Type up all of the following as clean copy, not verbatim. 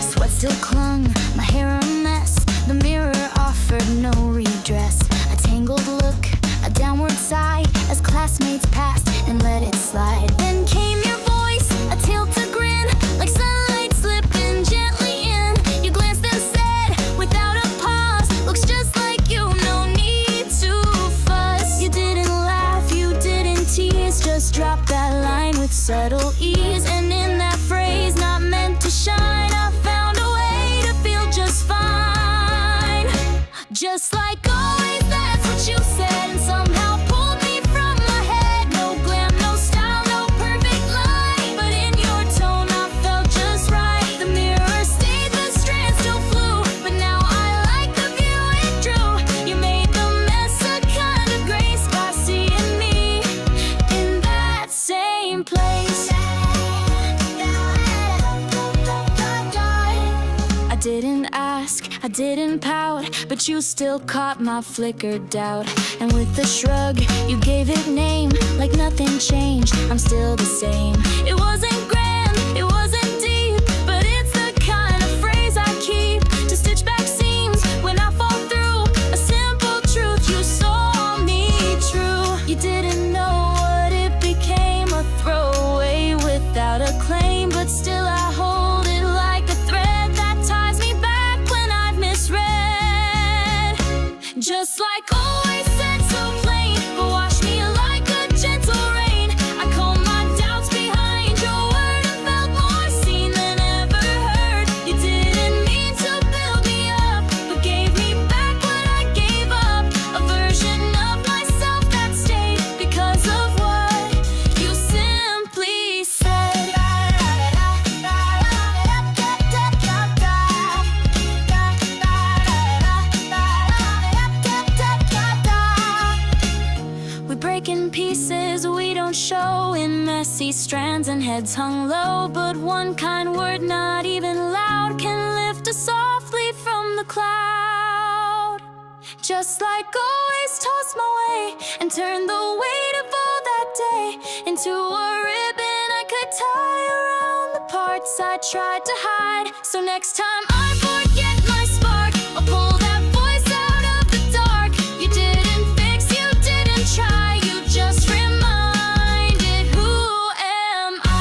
Sweat still clung, my hair a mess. The mirror offered no redress. A tangled look, a downward sigh, as classmates passed and let it slide. Then came your voice, a tilted grin, like sunlight slipping gently in. You glanced and said, without a pause, looks just like you, no need to fuss. You didn't laugh, you didn't tease, just drop that line with subtle ease. And in that phrase, not meant to shine, I found a way to feel just fine. Just like always, that's what you said, and somehow pulled me from my head. No glam, no style, no perfect line, but in your tone I felt just right. The mirror stayed, the strand still flew, but now I like the view it drew. You made the mess a kind of grace by seeing me in that same place. I didn't ask, I didn't pout, but you still caught my flickered doubt. And with a shrug, you gave it name, like nothing changed, I'm still the same. It wasn't grand, it wasn't deep, but it's the kind of phrase I keep to stitch back seams when I fall through. A simple truth, you saw me true. You didn't know what it became, a throwaway without a claim, but still I hold it like a thread that ties me back when I've misread. Just like always said so plain, but wash me like a gentle rain. I comb my doubts behind your word and felt more seen than ever heard. You didn't mean to build me up, but gave me back what I gave up. A version of myself that stayed because of what you simply said. We break in pieces we don't show, in messy strands and heads hung low. But one kind word, not even loud, can lift us softly from the cloud. Just like always, toss my way and turn the weight of all that day into a ribbon I could tie around the parts I tried to hide. So next time I forget my spark, I'll pull that voice out of the dark. You didn't fix, you didn't try, you just reminded who am I.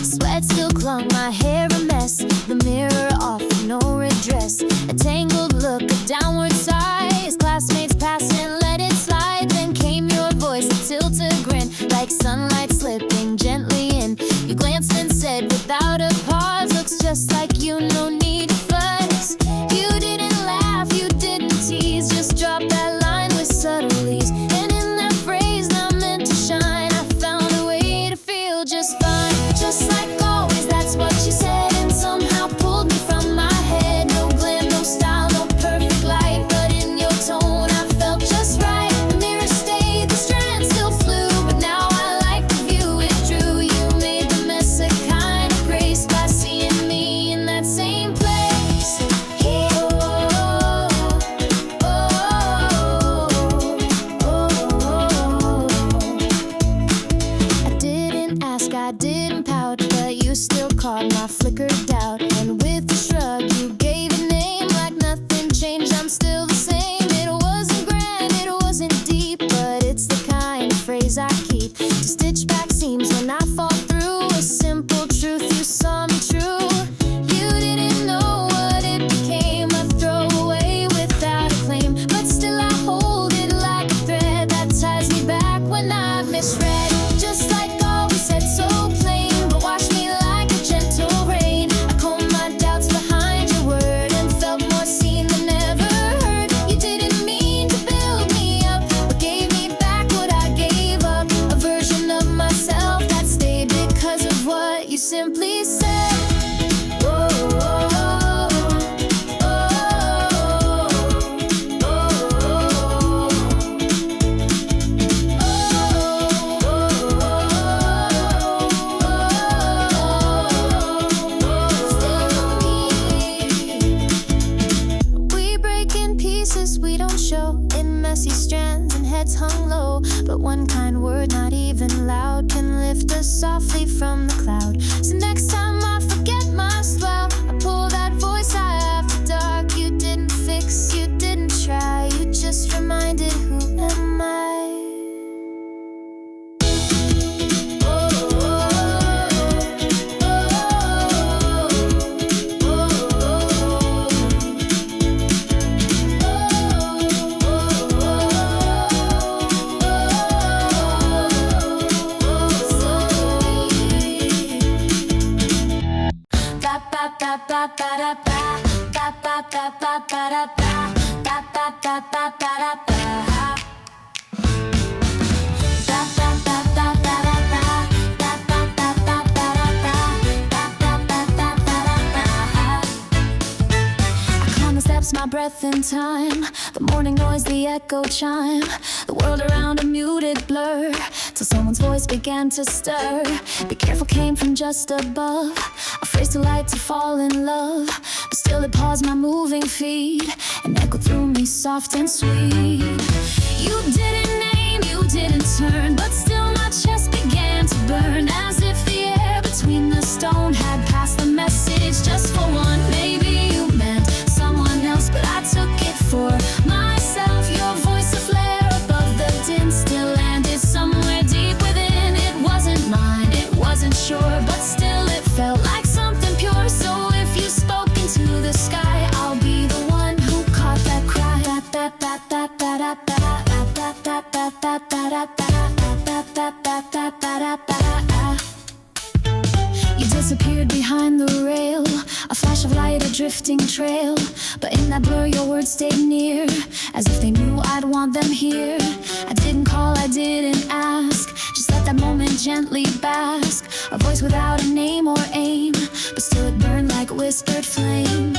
Sweat still clung, my hair a mess. The mirror off, no redress. A tangled look, a downward sigh, as classmates passed and let it slide. Then came your voice, a tilted grin, like sunlight slipping gently in. You glanced and said without a pause, looks just like you, no need to fuss. You didn't laugh, you didn't tease, just drop that line with subtle ease. And in that phrase, not meant to shine, I found a way to feel just fine. Just like always, that's what you said, and somehow pulled me from my head. No glam, no style, no perfect light, but in your tone I felt just right. The mirror stayed, the strand still flew, but now I like the view it drew. You made the mess a kind of grace by seeing me in that same place. I didn't ask, I didn't pout, but you still caught my flickered doubt. And with a shrug, you gave a name, like nothing changed, I'm still the same. It wasn't grand, it wasn't deep, but it's the kind of phrase I keep to stitch back seams when I fall through. A simple truth, you saw me true. You didn't know what it became, a throwaway without a claim, but still I hold it like a thread that ties me back when I've misread. Just like always said so plain, but wash me like a gentle rain. I comb my doubts behind your word and felt more seen than ever heard. You didn't mean to build me up, but gave me back what I gave up. A version of myself that stayed because of what you simply said. My breath in time, the morning noise, the echo chime, the world around a muted blur, till someone's voice began to stir. Be careful came from just above, a phrase too light to fall in love, but still it paused my moving feet and echoed through me soft and sweet. You didn't name, you didn't turn, but still my chest began to burn, as if the air between the stone had passed the message just for one. Maybe you meant someone else, but I took it for myself. Your voice, a flare above the din, still landed somewhere deep within. It wasn't mine, it wasn't sure, but still it felt like something pure. So if you spoke into the sky, I'll be the one who caught that cry. You disappeared behind the rail, a flash of light, a drifting trail, but in that blur your words stayed near, as if they knew I'd want them here. I didn't call, I didn't ask, just let that moment gently bask. A voice without a name or aim, but still it burned like a whispered flame.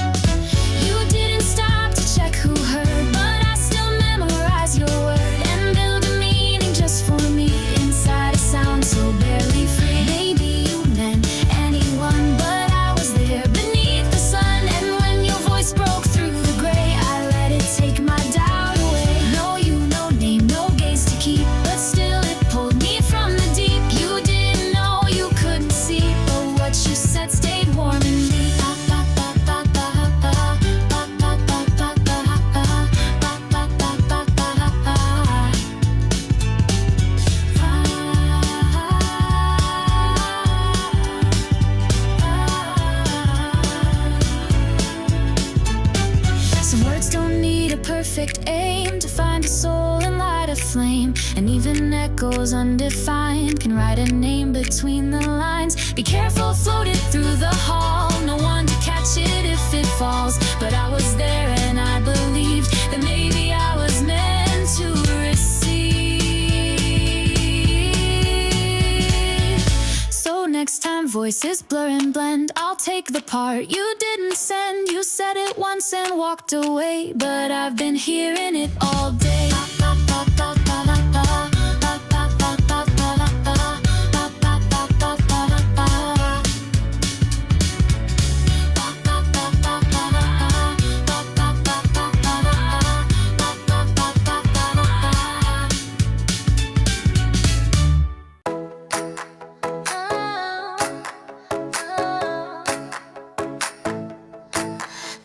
You didn't stop to check who heard, but I still memorize your word and build a meaning just for me inside a sound so barely free. Maybe you meant anyone, but I was there beneath the sun, and when your voice broke through the gray, I let it take my doubt away. No you, no name, no gaze to keep, but still it pulled me from the deep. You didn't know, you couldn't see, but what you said stayed warm in me. Some words don't need a perfect aim to find a soul and light a flame, and even echoes undefined can write a name between the lines. Be careful, float it through the hall, no one to catch it if it falls, but I was there and I believed that maybe I was meant to receive. So next time voices blur and blend, I'll take the part you didn't send. You said it once and walked away, but I've been hearing it all day.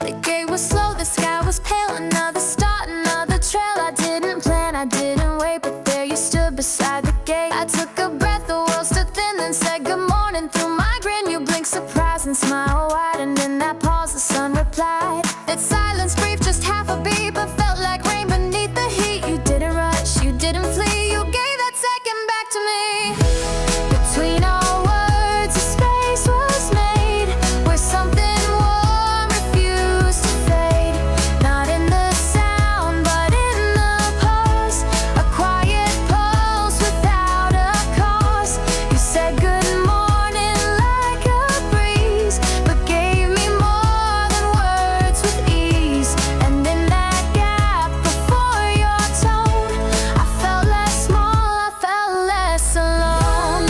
The gate was slow, the sky was pale, another start, another trail. I didn't plan, I didn't wait, but there you stood beside the gate. I took a breath, the world stood thin, then said good morning through my grin. You blinked surprise and smile wide, and in that pause the sun replied. That silence brief, just half a beat, but felt like rain beneath the heat. You didn't rush, you didn't flee, you gave that second back to me. Between our words a space was made, where something warm refused to fade. Not in the sound, but in the pause, a quiet pulse without a cause. You said good morning like a breeze, but gave me more than words with ease. And in that gap before your tone, I felt less small, I felt less alone.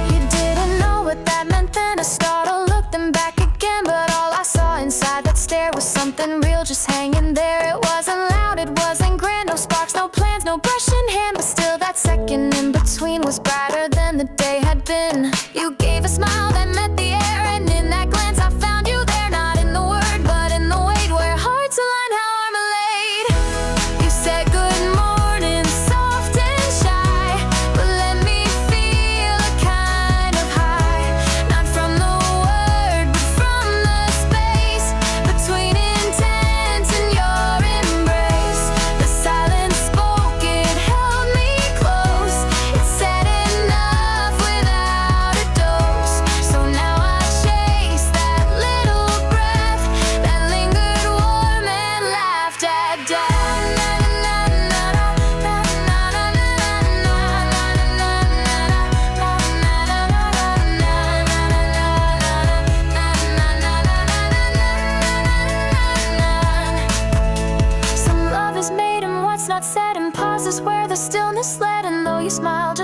You didn't know what that meant then. I startled, looked then back again, but all I saw inside that stare was something real just hanging there. It wasn't loud, it wasn't grand, no sparks, no plans, no brush in hand, but still that second in between was brighter than the day had been. You gave a smile that met the air, and in that glance I found you there, not in the word, but in the wait, where hearts align, how marmalade. You said good morning, soft and shy, but let me feel a kind of high, not from the word, but from the space between intent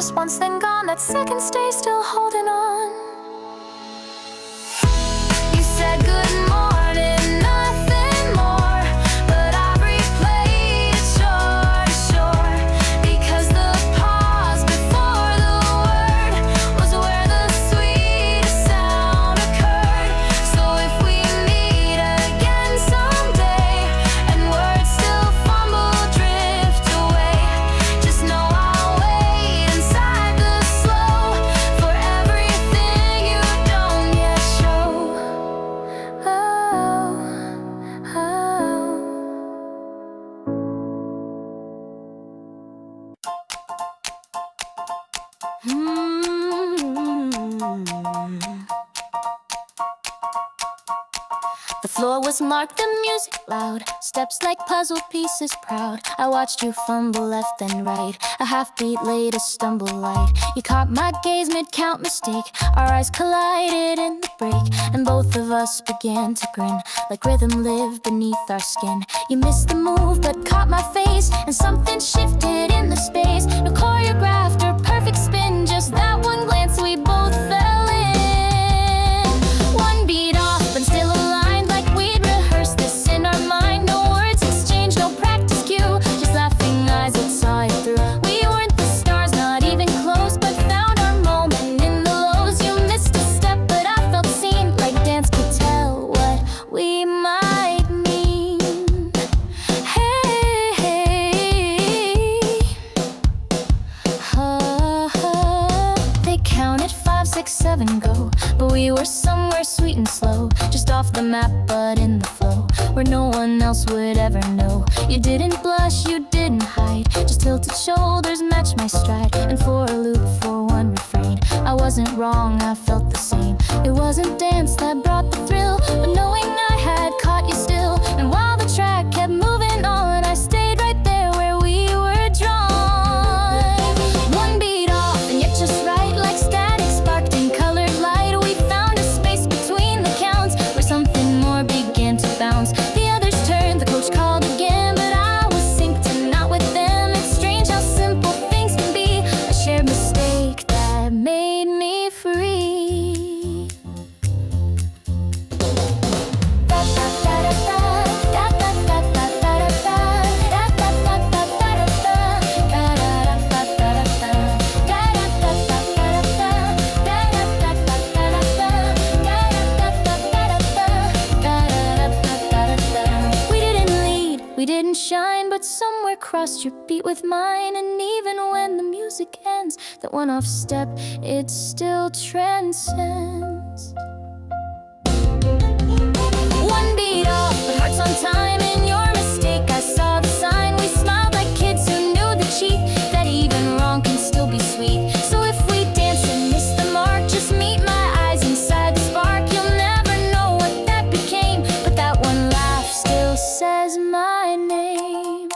just once then gone. That second stay still holding on. You said good morning, nothing more, but I've replayed it shore to shore, because the pause before the word was where the sweetest sound occurred. So if we meet again someday and words still fumble, drift away, just know I'll wait inside the slow for everything you don't yet show. Oh, The floor was marked, the music loud, steps like puzzle pieces proud. I watched you fumble left and right, a half beat later stumble light. You caught my gaze mid-count mistake, our eyes collided in the break, and both of us began to grin, like rhythm lived beneath our skin. You missed the move but caught my face, and something shifted in the space. No choreographed or perfect spin, just that one glance we both fell in. One beat off but still aligned, like we'd rehearsed this in our mind. No words exchanged, no practice cue, just laughing eyes that saw it through. We weren't the stars, not even close, but found our moment in the lows. You missed a step but I felt seen, like dance could tell what we might mean. Hey, they counted 5, 6, 7 go, but we were somewhere sweet and slow, just off the map but in the flow, where no one else would ever know. You didn't blush, you didn't hide, just tilted shoulders matched my stride, and for a loop for one refrain. I wasn't wrong, I felt the same. It wasn't dance that brought the thrill, but knowing I had caught you still. And while the track kept moving on, I stayed right there where we were drawn. One beat off and yet just right, like static sparked in colored light. We found a space between the counts where something more began to bounce. The others turned, the coach called again, but I was synced and not with them. It's strange how simple things can be, a shared mistake that made me free. We didn't lead, we didn't shine, but somewhere crossed your beat with mine. And even when the music ends, that one-off step, it still transcends. One beat off, but hearts on time. In your mistake, I saw the sign. We smiled like kids who knew the cheat, that even wrong can still be sweet. So if we dance and miss the mark, just meet my eyes inside the spark. You'll never know what that became, but that one laugh still says my name.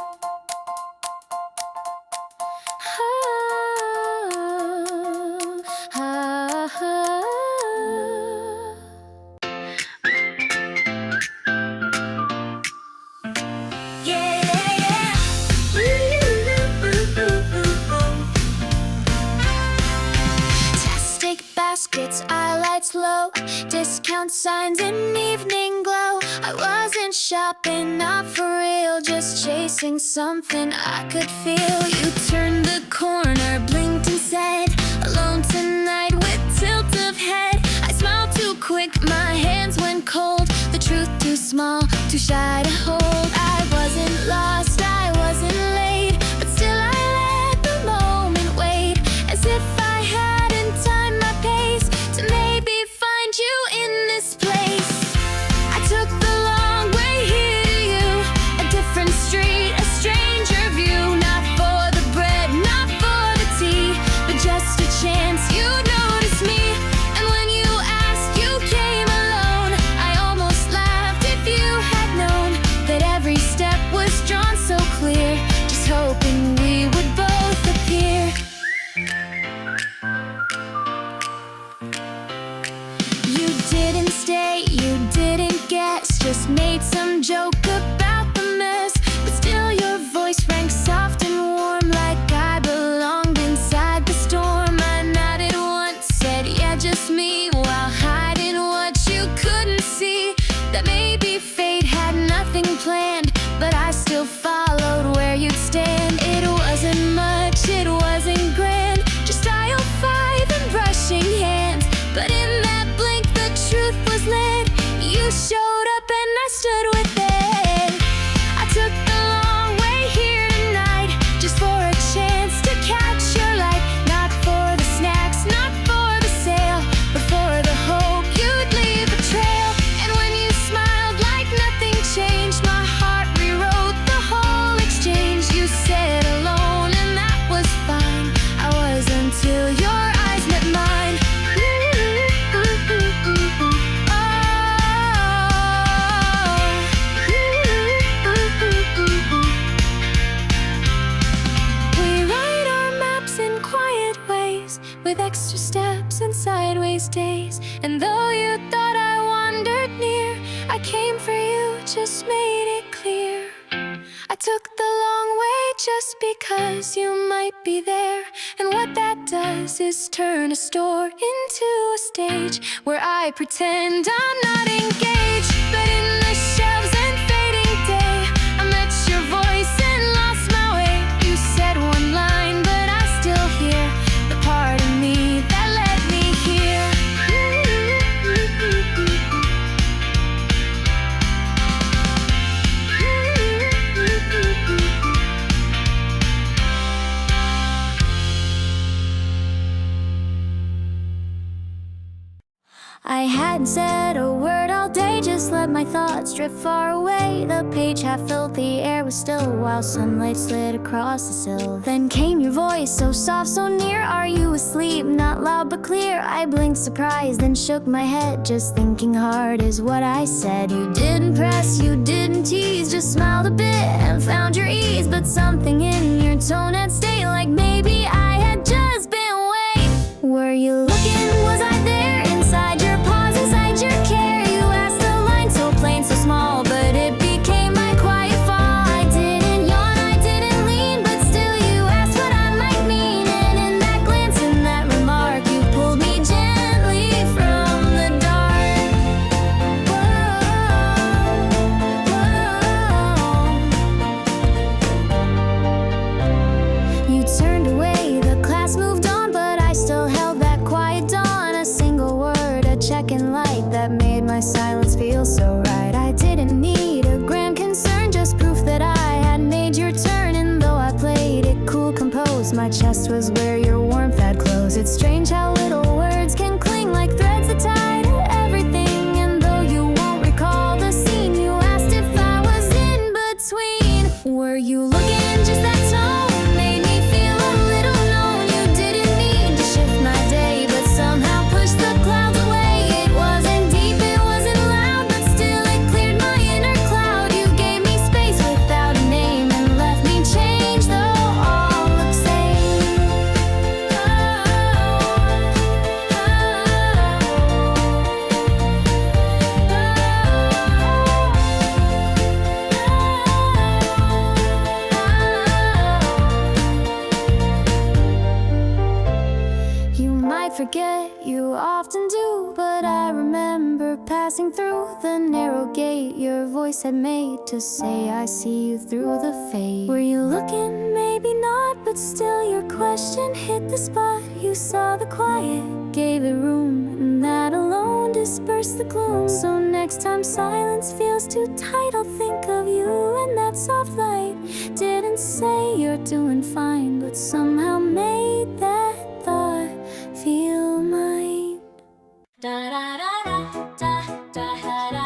Plastic baskets, eye lights low, discount signs and evening glow. I wasn't shopping, not for real, just chasing something I could feel. You turned the corner, blinked and said, alone tonight with tilt of head. I smiled too quick, my hands went cold, the truth too small, too shy to hold. I wasn't lost, I wasn't late, but still I let the moment wait, as if I hadn't timed my pace to maybe find you in this place. I took the long way here to you, a different street, a stranger view. Not for the bread, not for the tea, but just a chance you'd notice me. And when you asked, you came alone. I almost laughed if you had known that every step was drawn so clear, just hoping we would both appear. You didn't stay, you didn't guess, just made some joke about the mess, but still your voice rang soft and warm, like I belonged inside the storm. nothing planned, but I still followed where you'd stand. It wasn't much, it wasn't grand, just aisle 5 and brushing hands. But in that blink the truth was led. You showed up and I stood with it. I took the long way here tonight, just for a chance to catch your light. Not for the snacks, not for the sale, but for the hope you'd leave a trail. And when you smiled like nothing changed, my heart rewrote the whole exchange. You said alone and that was fine. I was until your eyes met mine. With extra steps and sideways days. And though you thought I wandered near, I came for you, just made it clear. I took the long way just because you might be there. And what that does is turn a store into a stage where I pretend I'm not engaged. But in the shelves and fading day, I met your voice and lost my way. You said one line, but I still hear the part of me that let me hear. I hadn't said a word all day, just let my thoughts drift far away. The page half filled, the air was still while sunlight slid across the sill. Then came your voice, so soft, so near. Are you asleep? Not loud but clear. I blinked surprised, then shook my head, just thinking hard is what I said. You didn't press, you didn't tease, just smiled a bit and found your ease. But something in your tone had stayed, like maybe I had just been away. Were you looking? Was I there? Inside your pause, inside your care. You asked a line so plain, so small, but it became my quiet fall. I didn't yawn, I didn't lean, but still you asked what I might mean. And in that glance, in that remark, you pulled me gently from the dark. Whoa. You turned away, the class moved on, but I still held that quiet dawn. A single word, a check-in light that made my silence feel so right. I didn't need a grand concern, just proof that I had made your turn. And though I played it cool, composed, my chest was where your warmth had closed. It's strange how little words can cling like threads that tie to everything. And though you won't recall the scene, you asked if I was in between. Were you looking? Just that tone made me feel a little known. You didn't need to shift my day, but somehow pushed the clouds away. It wasn't deep, it wasn't loud, but still it cleared my inner cloud. You gave me space without a name and left me changed, though all looked same. You might forget, you often do, but I remember passing through the narrow gate your voice had made to say I see you through the fade. Were you looking? Maybe not, but still your question hit the spot. You saw the quiet, gave it room, and that alone dispersed the gloom. So next time silence feels too tight, I'll think of you and that soft light. Didn't say you're doing fine, but somehow made that thought feel mine. Da da da da da da da da da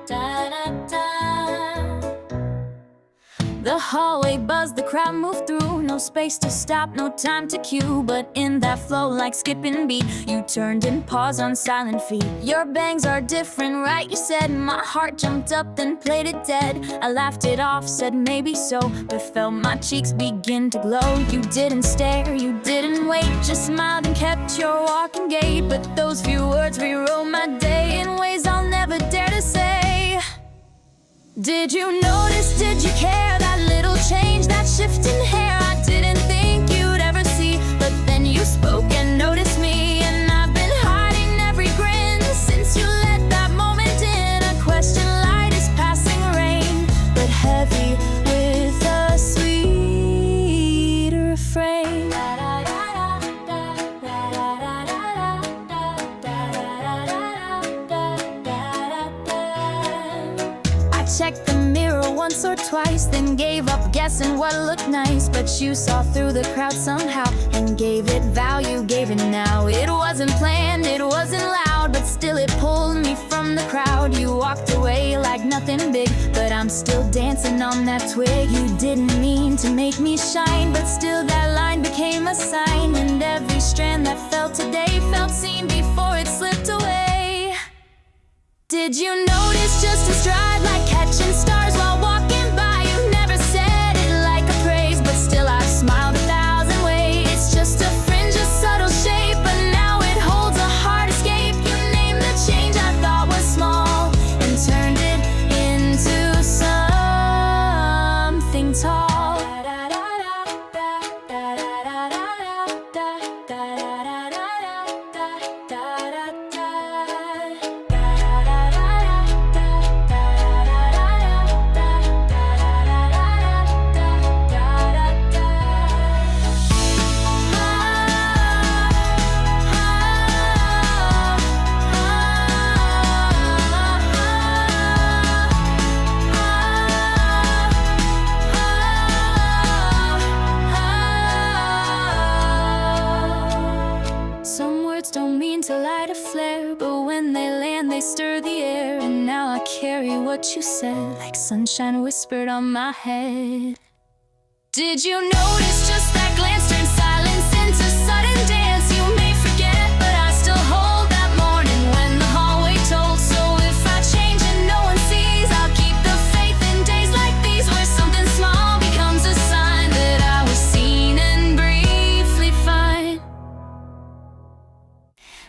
da da da. The hallway buzzed, the crowd moved through. No space to stop, no time to queue. But in that flow, like skipping beat, you turned and paused on silent feet. Your bangs are different, right? You said. My heart jumped up, then played it dead. I laughed it off, said maybe so, but felt my cheeks begin to glow. You didn't stare, you didn't wait, just smiled and kept your walking gait. But those few words rewrote my day in ways I'll never dare to say. Did you notice, did you care, that little change, that shift in hair? I didn't think you'd ever see, but then you spoke and noticed me. And I've been hiding every grin since you let that moment checked the mirror once or twice, then gave up guessing what looked nice. But you saw through the crowd somehow and gave it value, gave it now. It wasn't planned, it wasn't loud, but still it pulled me from the crowd. You walked away like nothing big, but I'm still dancing on that twig. You didn't mean to make me shine, but still that line became a sign. And every strand that fell today felt seen before it slipped away. Did you notice just a stride like catching stars while walking by? You never said it like a praise, but still I've smiled 1,000 ways. It's just a fringe, a subtle shape, but now it holds a hard escape. You named the change I thought was small and turned it into something tall. Don't mean to light a flare, but when they land they stir the air. And now I carry what you said like sunshine whispered on my head. Did you notice just that glance turned silence into sudden dance? You may forget, but I still hold that morning when the hallway told. So if I change and no one sees, I'll keep the faith in days like these, where something small becomes a sign that I was seen and briefly fine.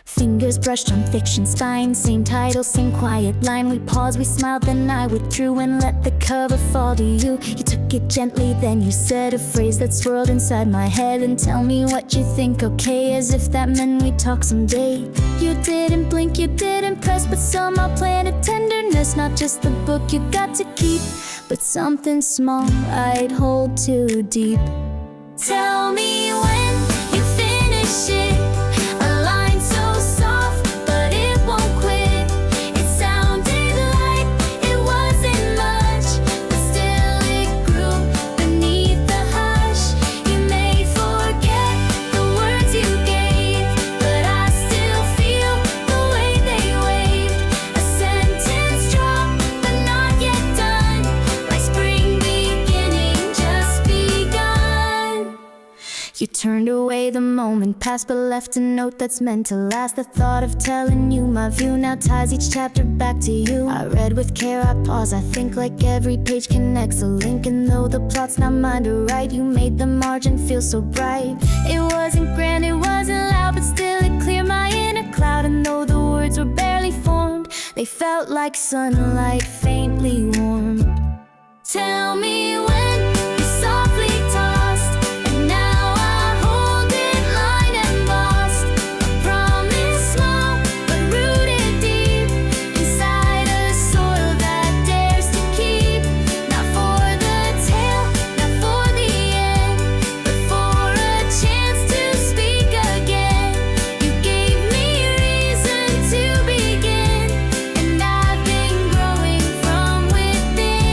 Fingers brushed on fiction's spine, same title, same quiet line. We paused, we smiled, then I withdrew and let the cover fall to you. You took it gently, then you said a phrase that swirled inside my head. And tell me what you think, okay, as if that meant we'd talk someday. You didn't blink, you didn't press, but somehow planted tenderness. Not just the book you got to keep, but something small I'd hold too deep. Tell me when you finish it. You turned away, the moment passed, but left a note that's meant to last. The thought of telling you my view now ties each chapter back to you. I read with care, I pause, I think like every page connects a link. And though the plot's not mine to write, you made the margin feel so bright. It wasn't grand, it wasn't loud, but still it cleared my inner cloud. And though the words were barely formed, they felt like sunlight faintly warmed. Tell me when you softly tossed, and now I hold it line embossed. A promise small but rooted deep inside a soil that dares to keep. Not for the tale, not for the end, but for a chance to speak again. You gave me reason to begin, and I've been growing from within.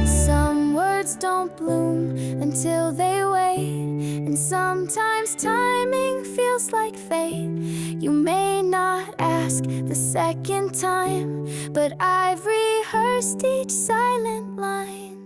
Some words don't bloom until they wait, and sometimes timing feels like fate. You may not ask the second time, but I've rehearsed each silent line.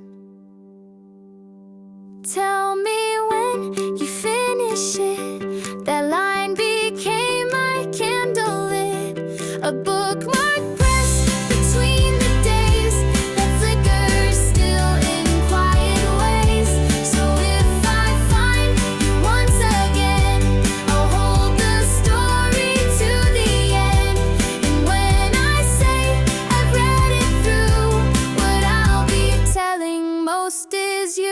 Tell me when you finish it. That line became my candlelit, a bookmark pressed between the days that flickers still in quiet ways. So if I find you once again, I'll hold the story to the end. And when I say I've read it through, what I'll be telling most is you.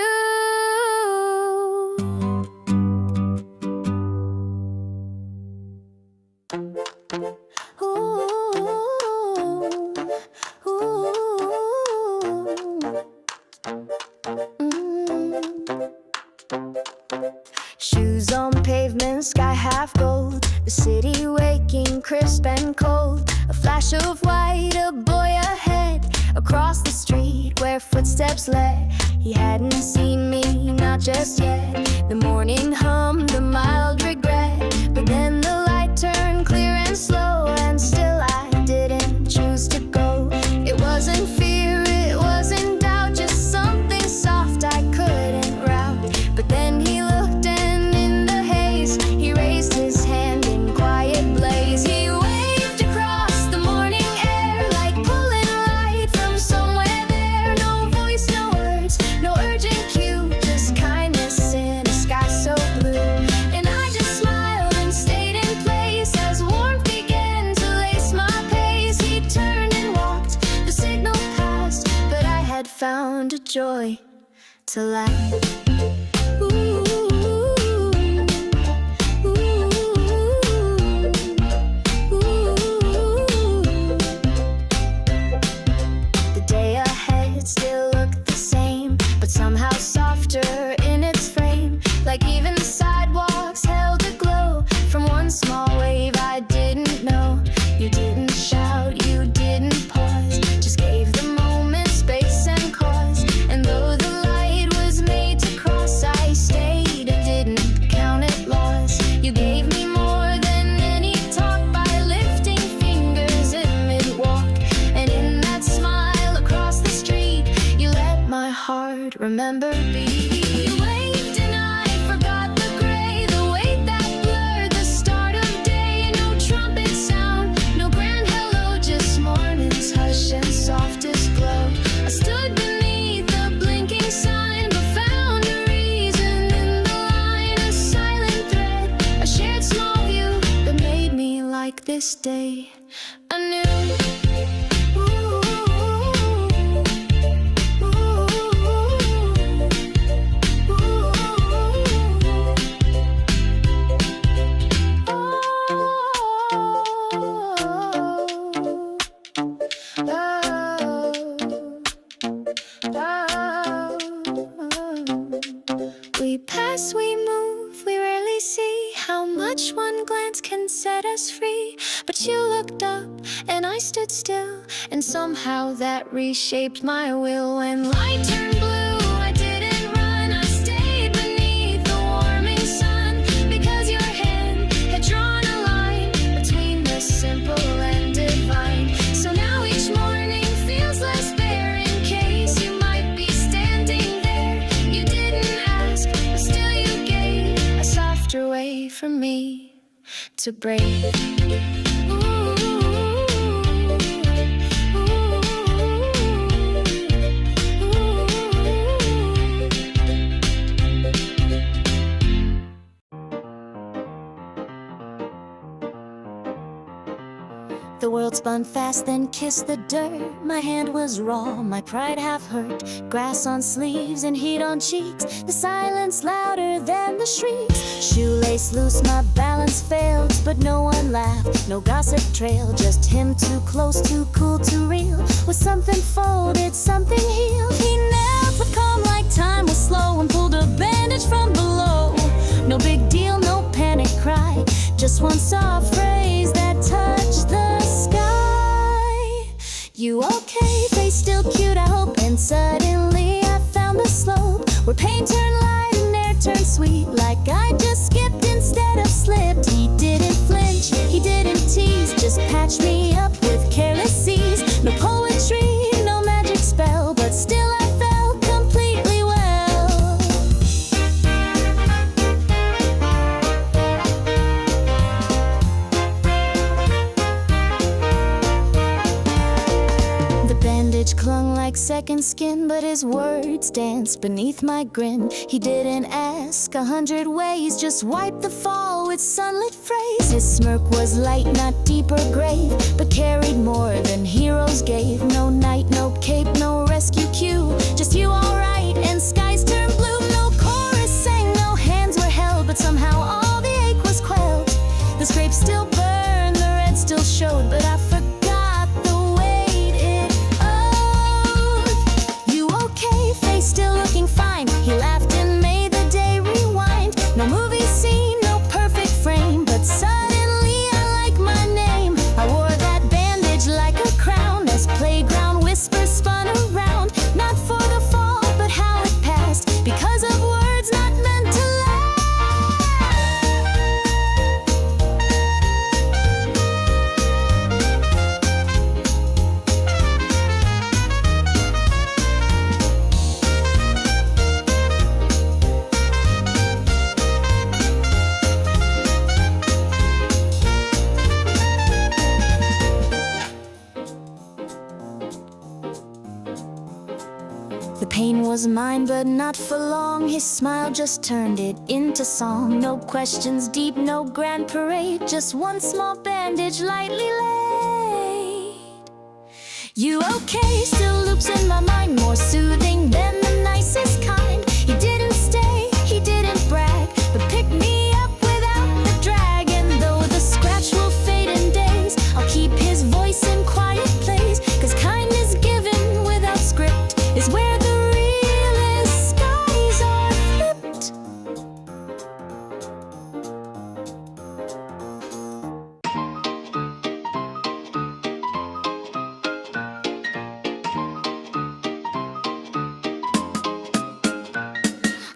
crisp and cold. A flash of white, a boy ahead, across the street where footsteps led. He hadn't seen me, not just yet. The morning hummed a mild regret, but then the light turned clear and slow, and still I didn't choose to go. It wasn't fear, it wasn't doubt, just something soft I couldn't route. But then he looked, and in the haze he raised his hand in quiet blaze. He waved across the morning air like pulling light from somewhere there. No voice, no words, no urgent cue, just kindness in a sky so blue. And I just smiled and stayed in place as warmth began to lace my pace. He turned and walked, the signal passed, but I had found a joy to last. The day ahead still looked the same, but somehow softer in its frame. Like even the sidewalks held a glow from one small wave I didn't know. You didn't shout, you didn't pause, just gave the moment space and cause. And though the light was made to cross, I stayed and didn't count it loss. You gave me more than any talk by lifting fingers in mid-walk. And in that smile across the street, you let my heart remember beat. You waved and I forgot the gray, the weight that blurred the start of day. No trumpet sound, no grand hello, just morning's hush and softest glow. I stood beneath the blinking sign, but found a reason in the line, a silent thread, a shared small view that made me like this day anew. We pass, we move, we rarely see how much one glance can set us free. But you looked up and I stood still, and somehow that reshaped my will. When light turned blue, I didn't run, I stayed beneath the warming sun, because your hand had drawn a line between the simple and divine. So now each morning feels less bare, in case you might be standing there. You didn't ask, but still you gave a softer way for me to breathe. The world spun fast, then kissed the dirt. My hand was raw, my pride half hurt. Grass on sleeves and heat on cheeks, the silence louder than the shrieks. Shoelace loose, my balance failed, but no one laughed, no gossip trailed. Just him too close, too cool, too real. With something folded, something healed. He knelt with calm like time was slow, and pulled a bandage from below. No big deal, no panic cry, just one soft phrase that touched the sky. You okay? Face still cute, I hope. And suddenly I found the slope where pain turned light and air turned sweet, like I just skipped instead of slipped. He didn't flinch, he didn't tease, just patched me up with careless ease. No poetry, no magic spell, but still I felt completely well. Clung like second skin, but his words danced beneath my grin. He didn't ask 100 ways, just wiped the fall with sunlit phrase. His smirk was light, not deep or grave, but carried more than heroes gave. No night, no cape, no rescue cue, just you alright, and skies turned blue. No chorus sang, no hands were held, but somehow all the ache was quelled. The scrape still burned, the red still showed, but I forgot the weight it owed. You okay? Face still looking fine. He laughed and made the day rewind. No movie scene, no perfect frame, but suddenly I like my name. The pain was mine, but not for long. His smile just turned it into song. No questions deep, no grand parade, just one small bandage lightly laid. You okay? Still loops in my mind, more soothing than the nicest kind. He didn't stay, he didn't brag, but picked me up without the drag. And though the scratch will fade in days, I'll keep his voice in quiet place. 'Cause kindness given without script is where the realest skies are flipped.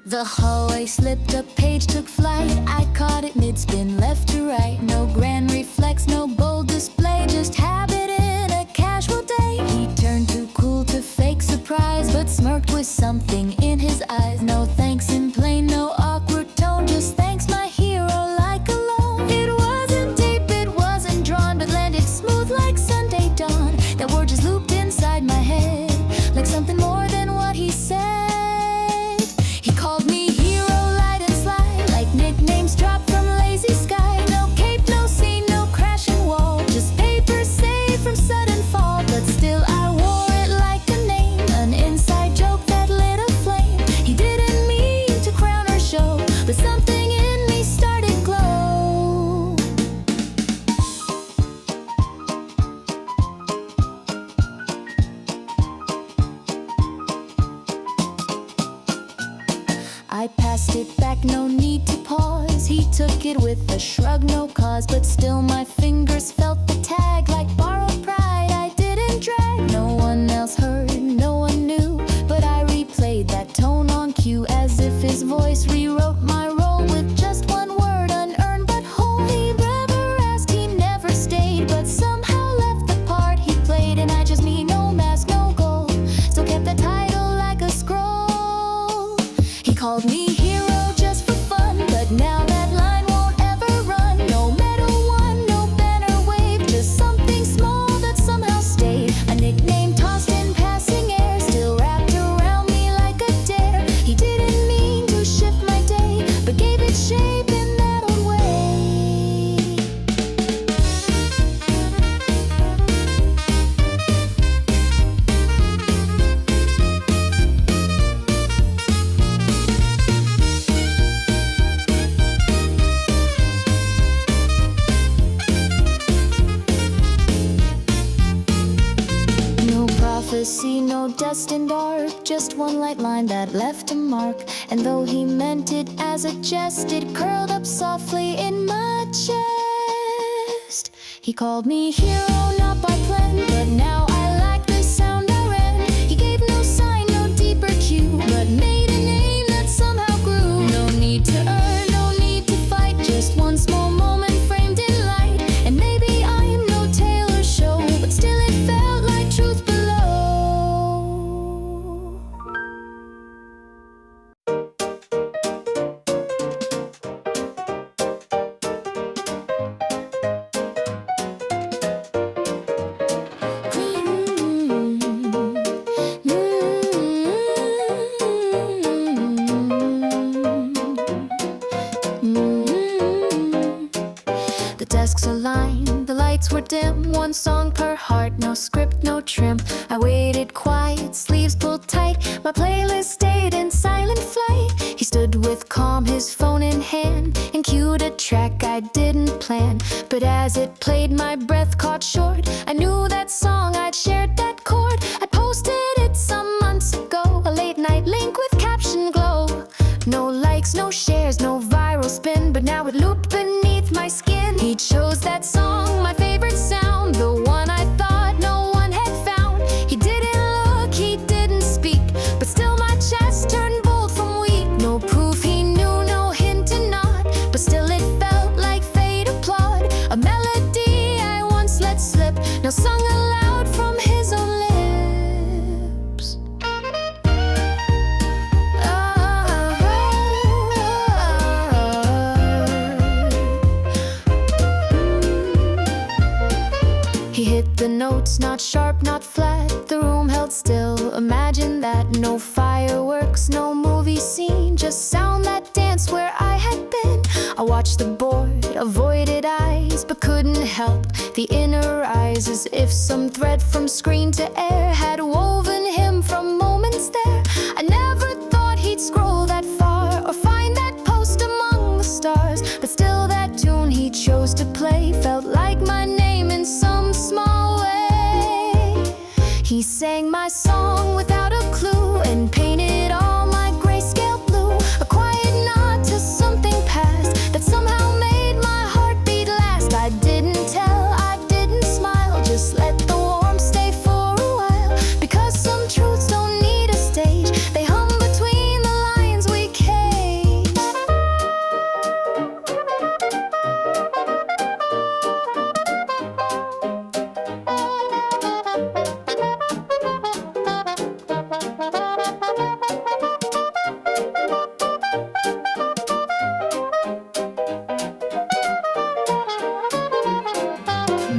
The hallway slipped, a page took flight. I caught it mid-spin, left to right. No grand reflex, no bold display, just habit in a casual day. He turned too cool to fake surprise, but smirked with something in his eyes. No thanks in plain, no awkward tone, just thanks my hero like a loan. It wasn't deep, it wasn't drawn, but landed smooth like Sunday dawn. That word just looped inside my head, like something more than what he said. He called me hero, light and sly, like nicknames dropped from lazy sky. No cape, no scene, no crashing wall, just paper saved from sudden fall. But still I wore it like a name, an inside joke that lit a flame. He didn't mean to crown or show, but something in me started glow. I passed it back, no need to pause. He took it with a shrug, no cause, but still my fingers felt the tag. Like borrowed pride, I didn't drag. No one else heard, no one knew, but I replayed that tone on cue, as if his voice rewrote my role with just one word, unearned but whole. He never asked, he never stayed, but somehow left the part he played. And I just need no mask, no goal, still kept the title like a scroll. He called me hero just for fun, but now that line won't ever run. No medal won, no banner waved, just something small that somehow stayed. A nickname tossed in passing air, still wrapped around me like a dare. He didn't mean to shift my day, but gave it shape in that old way. No prophecy, no destined arc, just one light line that left a mark. And though he meant it as a jest, it curled up softly in my chest. He called me hero, not by plan, but now I like the sound I ran. He gave no sign, no deeper cue, but made a name that somehow grew. No need to earn, no need to fight, just one small moment framed in light. And maybe I'm no tale or show, but still it felt like truth below. The desks are lined, the lights were dim, one song per heart, no script, no trim. I waited quiet, sleeves pulled tight, my playlist stayed in silent flight. He stood with calm, his phone in hand, and cued a track I didn't plan. But as it played, my breath caught short. I knew that song, I'd shared that chord. I posted it some months ago, a late night link with caption glow. No likes, no shares, no viral spin, but now it looped beneath my skin. He chose that song, my favorite sound, the one I thought no one had found. He didn't look, he didn't speak, but still my chest turned bold from weak. No proof he knew, no hint to nod, but still it felt like fate applaud. A melody I once let slip, now sung aloud from his own lips. He hit the notes, not sharp, not flat. The room held still, imagine that. No the inner eyes, as if some thread from screen to air had woven him from moments there. I never thought he'd scroll that far or find that post among the stars, but still that tune he chose to play felt like my name in some small way. He sang my song without a clue and painted all my grayscale blue, a quiet nod to something past that somehow made my heart beat last. I didn't tell, I didn't smile, just let the warmth stay for a while, because some truths don't need a stage, they hum between the lines we cage.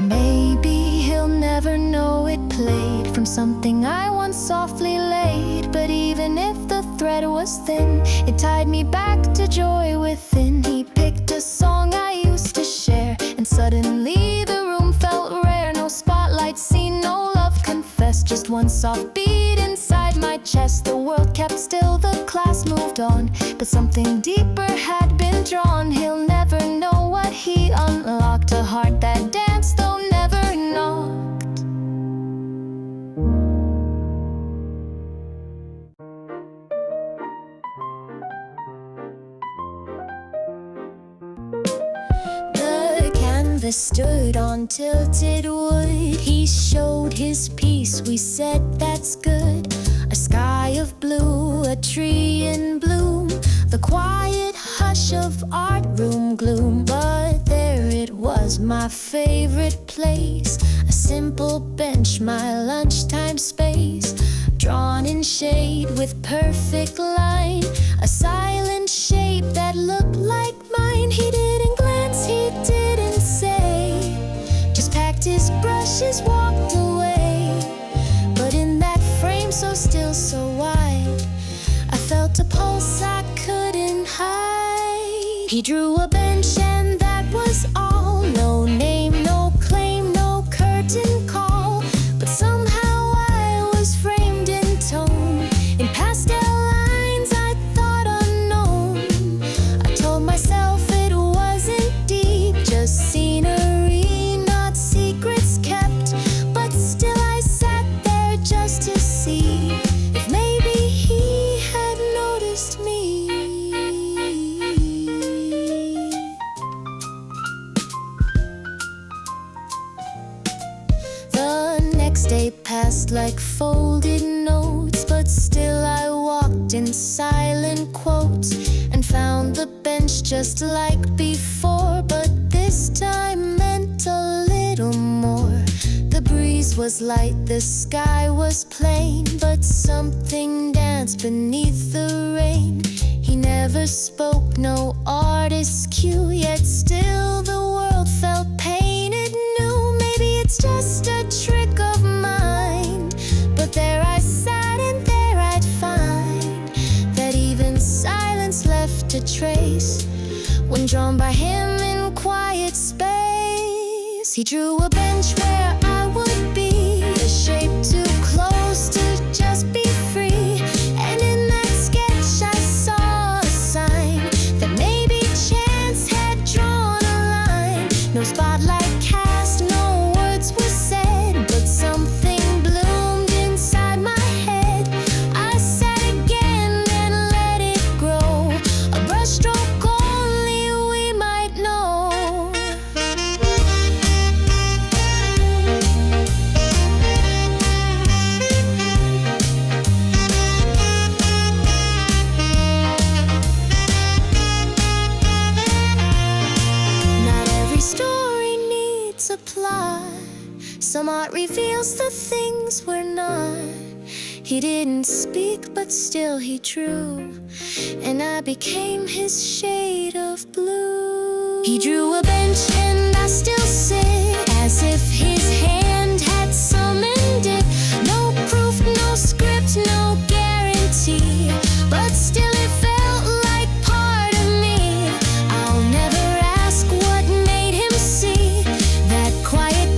Maybe he'll never know it played from something I once softly laid, but even if the thread was thin, it tied me back to joy within. He picked a song I used to share, and suddenly the room felt rare. No spotlight scene, no love confessed, just one soft beat inside my chest. The world kept still, the class moved on, but something deeper had been drawn. He'll never know what he unlocked, a heart that danced though never knocked. The canvas stood on tilted wood. He showed his piece, we said that's good. A sky of blue, a tree in bloom, the quiet hush of art room gloom. But there it was, my favorite place, a simple bench, my lunchtime space, drawn in shade with perfect line, a silent shape that looked like mine. He didn't glance, he didn't say, just packed his brushes, walked away. But in that frame so still, so wide, I felt a pulse I couldn't hide. He drew a bench and that was all, no name, no claim, no curtain call, but somehow I was framed in tone, in pastel lines I thought unknown. I told myself it wasn't deep, just scenery, not secrets kept, but still I sat there just to see if maybe he had noticed me. The next day passed like folded notes, but still I walked in silent quotes and found the bench just like before, but this time meant a little more. The breeze was light, the sky was plain, but something danced beneath the rain. He never spoke, no artist's cue, yet still the world felt painted new. Maybe it's just a trick of mine, but there I sat and there I'd find that even silence left a trace when drawn by him in quiet space. He drew a bench where I would be, a shape too close to just be free, and in that sketch I saw a sign that maybe chance had drawn a line. No spotlight cast, no words were said, but something bloomed inside my head. I sat again and let it grow, a brushstroke only we might know. Not every story needs a plot, some art reveals the things we're not. He didn't speak, but still he drew, and I became his shade of blue. He drew a bench and I still sit, as if his hand had summoned it. No proof, no script, no guarantee, but still it felt like part of me. I'll never ask what made him see that quiet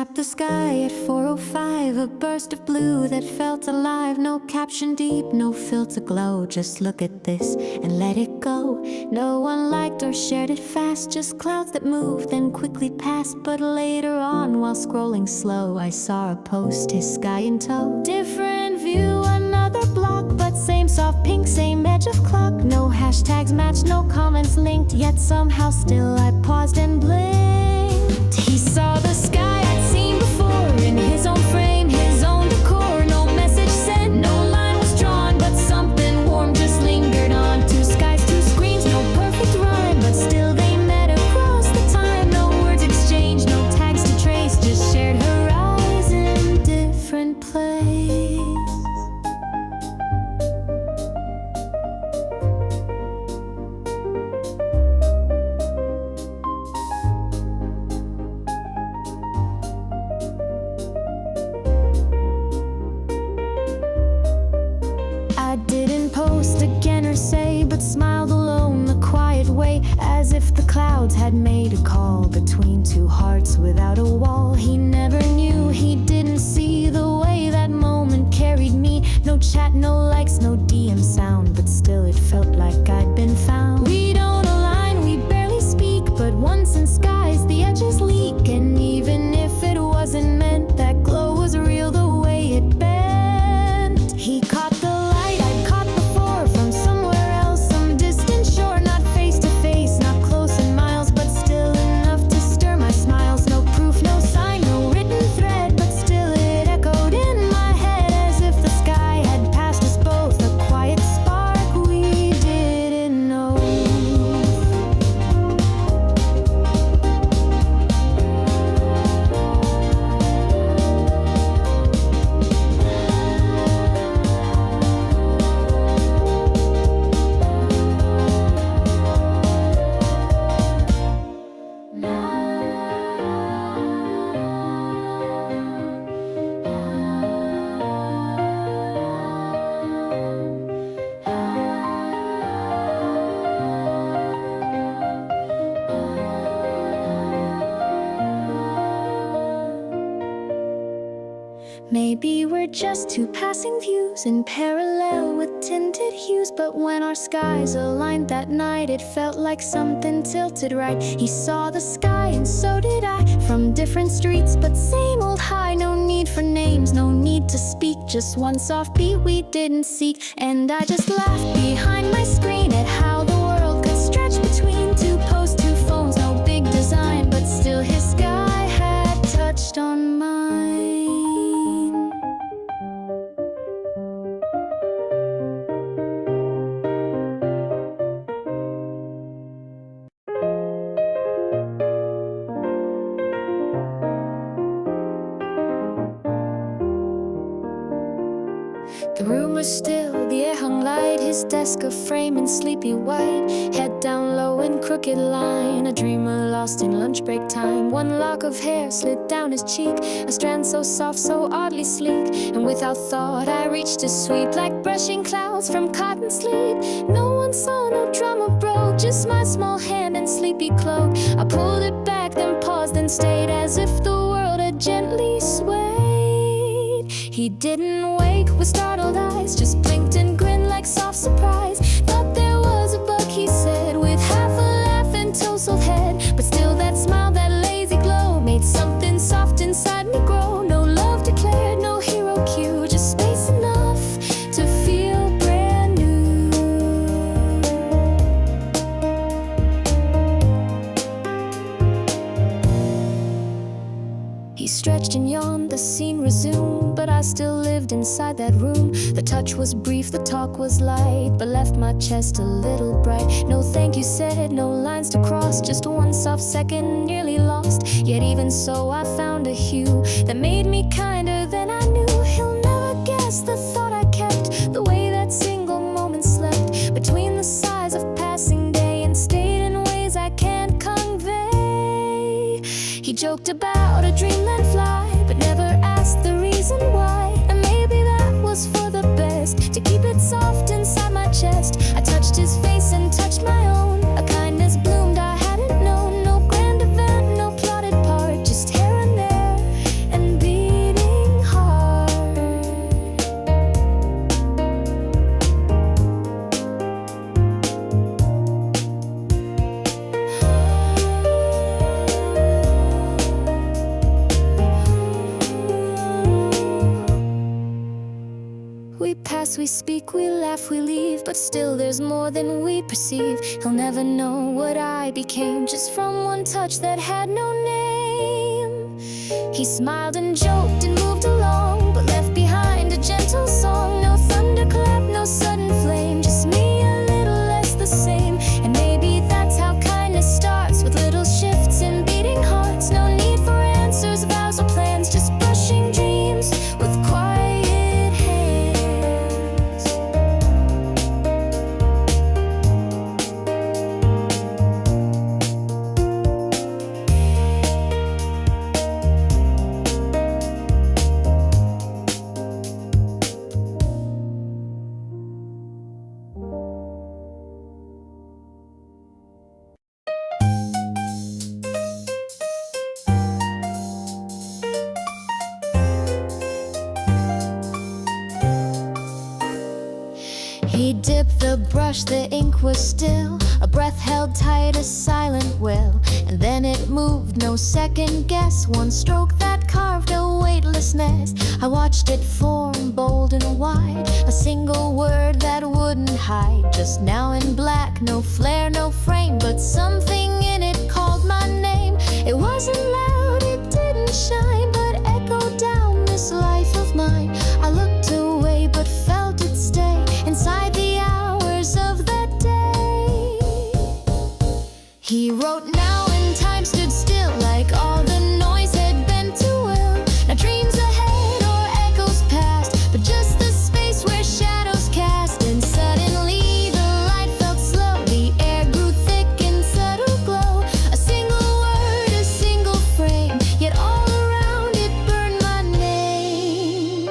tapped the sky at 4:05, a burst of blue that felt alive. No caption deep, no filter glow. Just look at this and let it go. No one liked or shared it fast, just clouds that moved then quickly passed. But later on, while scrolling slow, I saw a post, his sky in tow. Different view, another block, but same soft pink, same edge of clock. No hashtags matched, no comments linked, yet somehow still I paused and blinked. He saw the sky I'd seen before, in his own frame, his own decor. No message sent, no line was drawn, but something warm just lingered on. Two skies, two screens, no perfect rhyme, but still they met across the time. No words exchanged, no tags to trace, just shared horizon, different place. I didn't post again or say, but smiled alone the quiet way, as if the clouds had made a call between two hearts without a wall. He never knew, he didn't see the way that moment carried me. No chat, no likes, no DM sound, but still it felt like I'd been found. We don't align, we barely speak, but once in skies the edges leak. And even if it wasn't meant, that glow was real the way it bent. He caught the light I'd caught before from somewhere else, some distant shore. Not face to face, not close in miles, but still enough to stir my smiles. No proof, no sign, no written thread, but still it echoed in my head, as if the sky had passed us both, a quiet spark we didn't know. Maybe we're just two passing views in parallel with tinted hues, but when our skies aligned that night, it felt like something tilted right. He saw the sky and so did I, from different streets but same old high. No need for names, no need to speak, just one soft beat we didn't seek. And I just laughed behind my screen at how the world could stretch between two posts, two phones. No big design, but still his sky had touched on mine. The room was still, the air hung light, his desk a frame in sleepy white. Head down low in crooked line, a dreamer lost in lunch break time. One lock of hair slid down his cheek, a strand so soft, so oddly sleek. And without thought I reached to sweep, like brushing clouds from cotton sleep. No one saw, no drama broke, just my small hand and sleepy cloak. I pulled it back, then paused and stayed, as if the world had gently swayed. He didn't wake with startled eyes, just blinked and grinned like soft surprise. Thought there was a bug, he said, with half a laugh and tousled head. But still that smile, that lazy glow, made something soft inside me grow. No love declared, no hero cue, just space enough to feel brand new. He stretched and yawned, the scene resumed, but I still lived inside that room. The touch was brief, the talk was light, but left my chest a little bright. No thank you said, no lines to cross, just one soft second nearly lost. Yet even so I found a hue that made me kinder than I knew. He'll never guess the thought I kept, the way that single moment slept between the sighs of passing day and stayed in ways I can't convey. He joked about a dreamland fly, but never asked the reason why. And maybe that was for the best, to keep it soft inside my chest. I touched his face and touched my own, a kindness bloomed I hadn't known. No grand event, no plotted part, just here and there speak, we laugh, we leave, but still there's more than we perceive. He'll never know what I became just from one touch that had no name. He smiled and joked and moved along, but left behind a gentle song. No thunderclap, no sudden flame, just me a little less the same. And maybe that's how kindness starts, with little shifts in beating hearts. No need for answers, vows or plans, just brushing dreams with quiet hands. He dipped the brush, the ink was still, a breath held tight, a silent will. And then it moved, no second guess, one stroke that carved a weightlessness. I watched it form, bold and wide, a single word that wouldn't hide. Just now in black, no flare, no frame, but something in it called my name. It wasn't loud, it didn't shine, but echoed down this life of mine. I looked away but felt it stay inside the hours of that day. He wrote now and time stood still, like all the noise had bent to will. Now dreams ahead or echoes past, but just the space where shadows cast. And suddenly the light felt slow, the air grew thick in subtle glow. A single word, a single frame, yet all around it burned my name.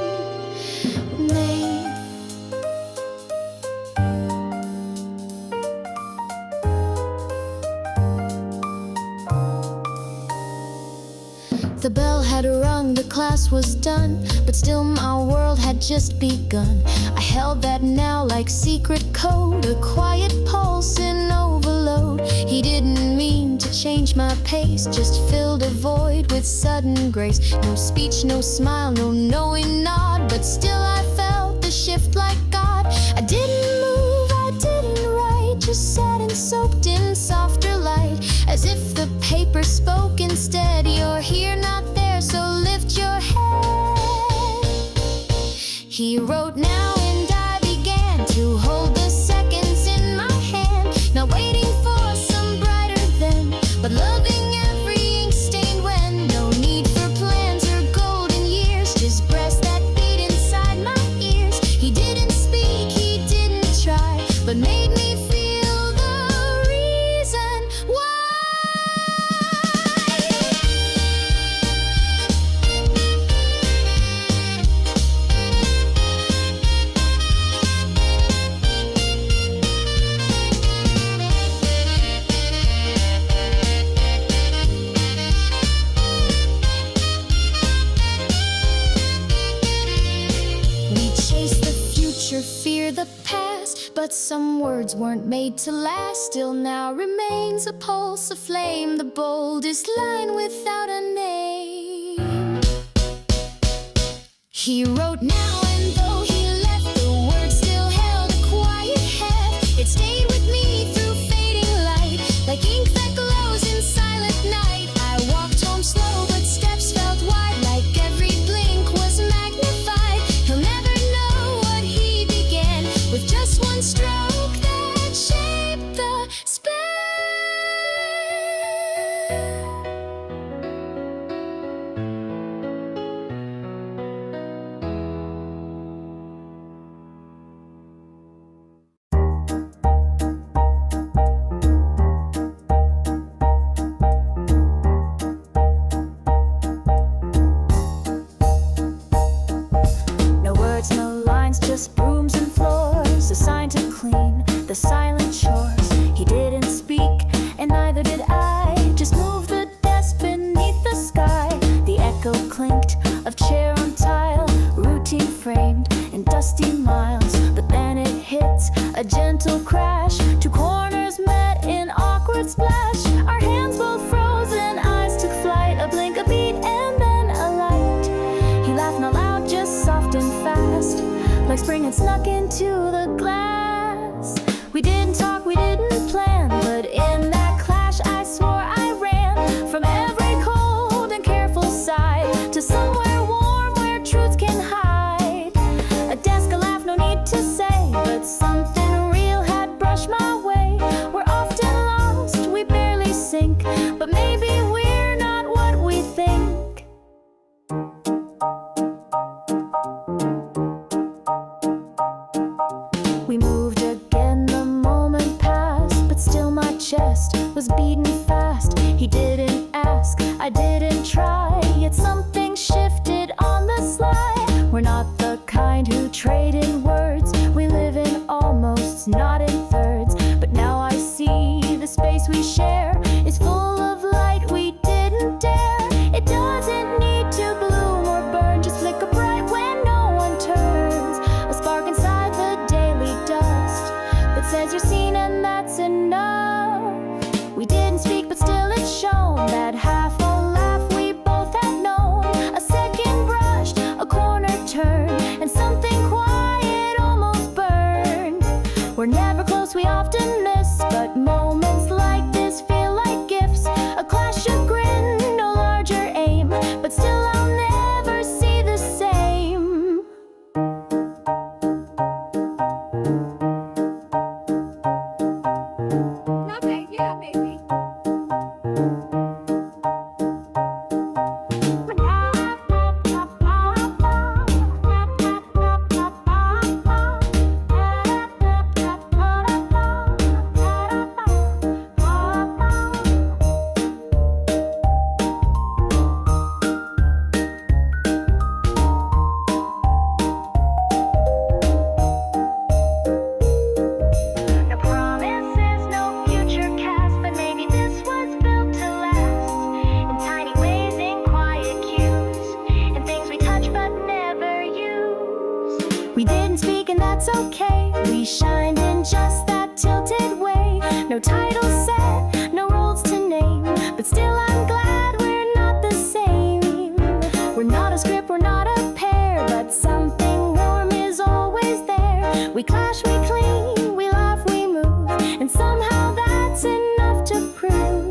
The bell had rung, the class was done, but still my world had just begun. I held that now like secret code, a quiet pulse in overload. He didn't mean to change my pace, just filled a void with sudden grace. No speech, no smile, no knowing nod, but still I felt the shift like God. I didn't move, I didn't write, just sat and soaked in softer light, as if the paper spoke instead. You're here, not there, so lift your head. He wrote now and I began to hold the seconds in my hand, not waiting for some brighter then, but loving every ink stained when. No need for plans or golden years, just breaths that beat inside my ears. He didn't speak, he didn't try, but made me feel the reason why. We chase the future, fear the past, but some words weren't made to last. Still now remains a pulse, a flame, the boldest line without a name. He wrote now, and though he left, the words still held a quiet heft. It stayed with me through fading light, like ink that glows in silent night. I walked home slow, but steps felt wide, like every blink was magnified. He'll never know what he began, with just one stroke that shaped the spell. chest was beating fast. He didn't ask, I didn't try, yet something shifted on the sly. We're not the kind who trade in words. We live in almost, not in thirds. But now I see the space we share is full of light we didn't dare. It doesn't need to bloom or burn, just flicker bright when no one turns. A spark inside the daily dust that says you're seen and that's enough. We didn't speak but still it's shown that half a laugh we both had known. A second brush, a corner turn, and something quiet almost burned. We're never close, we often miss, but moments like this feel like gifts. A clash of grin, no larger aim, but still I'll never see the same. Yeah, baby. No promises, no future cast, but maybe this was built to last. In tiny ways, in quiet cues, in things we touch but never use. We didn't speak and that's okay. We shined in just that tilted way. No title set, no roles to name, but still I'm glad we're not the same. We're not a script, we're not a pair, but something warm is always there. We clash, we cling, we laugh, we move, and somehow that's enough to prove.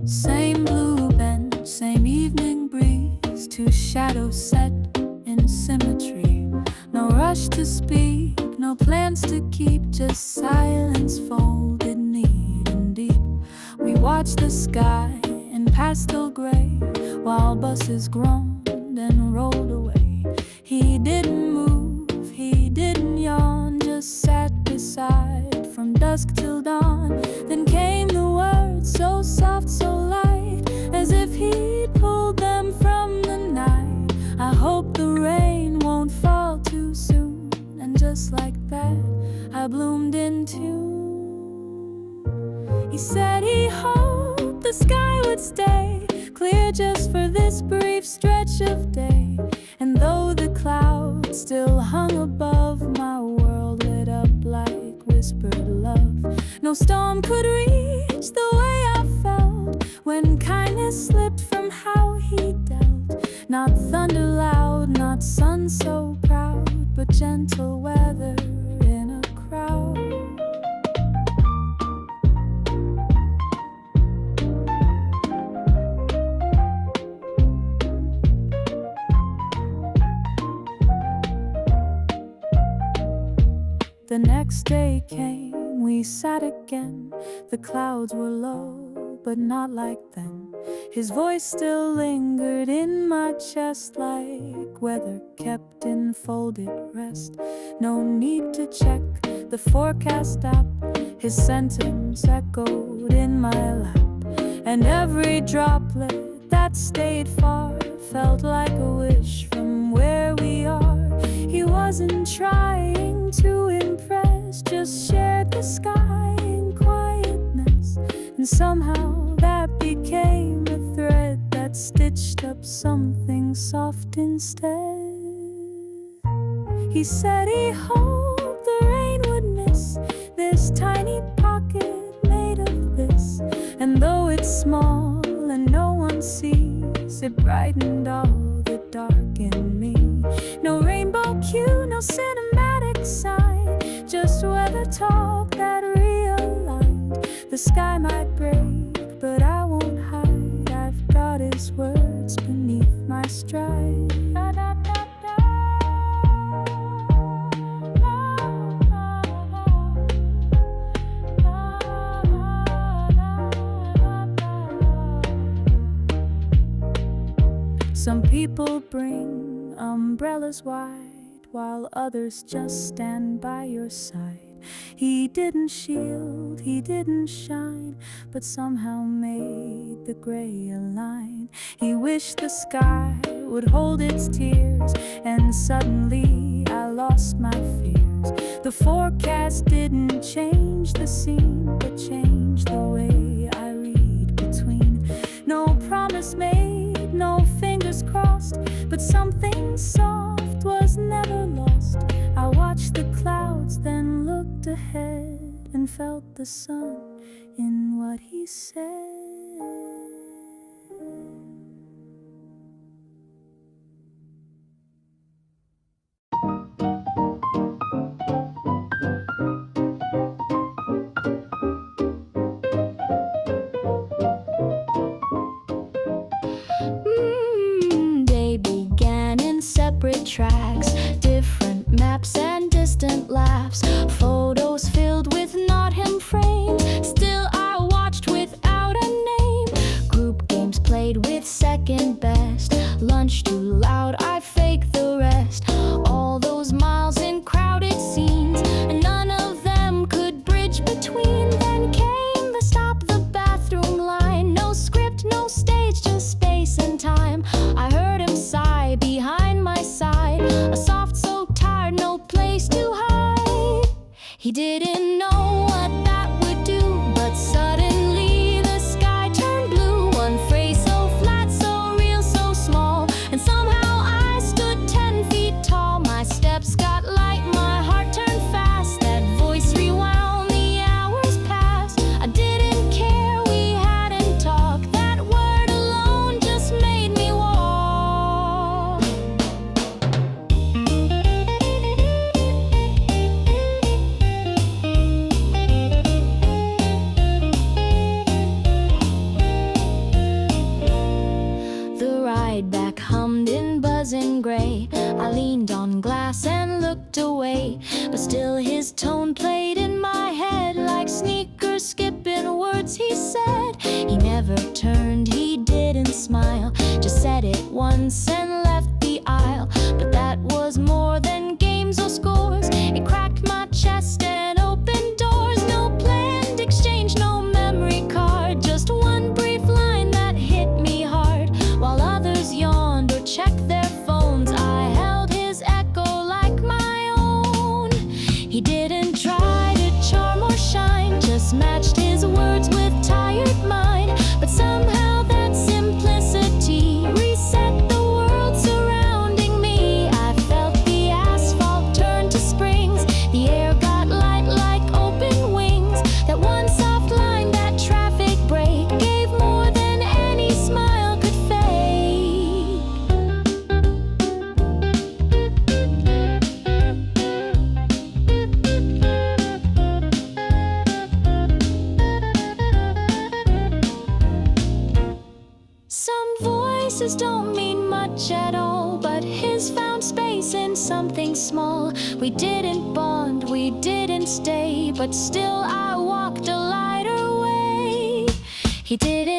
Same blue bench, same evening breeze, two shadows set in symmetry. No rush to speak, no plans to keep, just silence folded neat and deep. We watch the sky in pastel gray while buses groaned and rolled away. He didn't move, he didn't yawn, just sat beside from dusk till dawn. Then came the words, so soft, so light, as if he'd pulled them from the night. I hope the rain won't fall too soon. And just like that, I bloomed in tune. He said he hoped the sky would stay clear just for this brief stretch of day. And though the clouds still hung above, my world lit up like whispered love. No storm could reach the way I felt when kindness slipped from how he dealt. Not thunder loud, not sun so proud, but gentle weather in a crowd. The next day came, we sat again. The clouds were low, but not like then. His voice still lingered in my chest like weather kept in folded rest. No need to check the forecast app. His sentence echoed in my lap, and every droplet that stayed far felt like a wish from where we are. He wasn't trying to impress, just shared the sky in quietness, and somehow that became a thread that stitched up something soft instead. He said he hoped the rain would miss this tiny pocket made of this, and though it's small and no one sees, it brightened all the dark in me. No rainbow cue, no cinematic sign, just weather talk that realigned. The sky might break, but I won't hide. I've got his words beneath my stride. Some people bring umbrellas wide, while others just stand by your side. He didn't shield, he didn't shine, but somehow made the gray align. He wished the sky would hold its tears, and suddenly I lost my fears. The forecast didn't change the scene, but changed the way I read between. No promise made, no fingers crossed, but something soft was never lost. I watched the clouds, then looked ahead, and felt the sun in what he said. They began in separate tracks, different maps and distant laughs, photos filled with not him frames. Still I watched without a name. Group games played with second best. Lunch too loud, I faked the rest. All those miles in crowded scenes, and none of them could bridge between. Then came the stop, the bathroom line. No script, no stage, just space and time. I heard him sigh behind my side, a soft so tired, no place to hide. He didn't know what that would do, but suddenly the sky turned blue. One phrase so flat, so real, so small, and somehow I stood 10 feet tall. My steps got light, my heart turned fast. That voice rewound, the hours passed. I didn't care, we hadn't talked. That word alone just made me walk. The ride back hummed in buzzing gray. I leaned on glass and looked away, but still his tone played in my head like sneakers skipping words he said. He never turned, he didn't smile, just said it once and left the aisle. But that was more than games or scores. It cracked my chest and opened doors. No planned exchange, no memory card, just one brief line that hit me hard. While others yawned or checked their phones, I held his echo like my own. He didn't try to charm or shine, just matched his words with tired mind. But somehow that simplicity reset the world surrounding me. I felt the asphalt turn to springs, the air got light like open wings. That one soft line, that traffic break, gave more than any smile could fake. Some voices don't mean much at all, but his found space in something small. We didn't bond, we didn't stay, but still I walked a lighter way. He didn't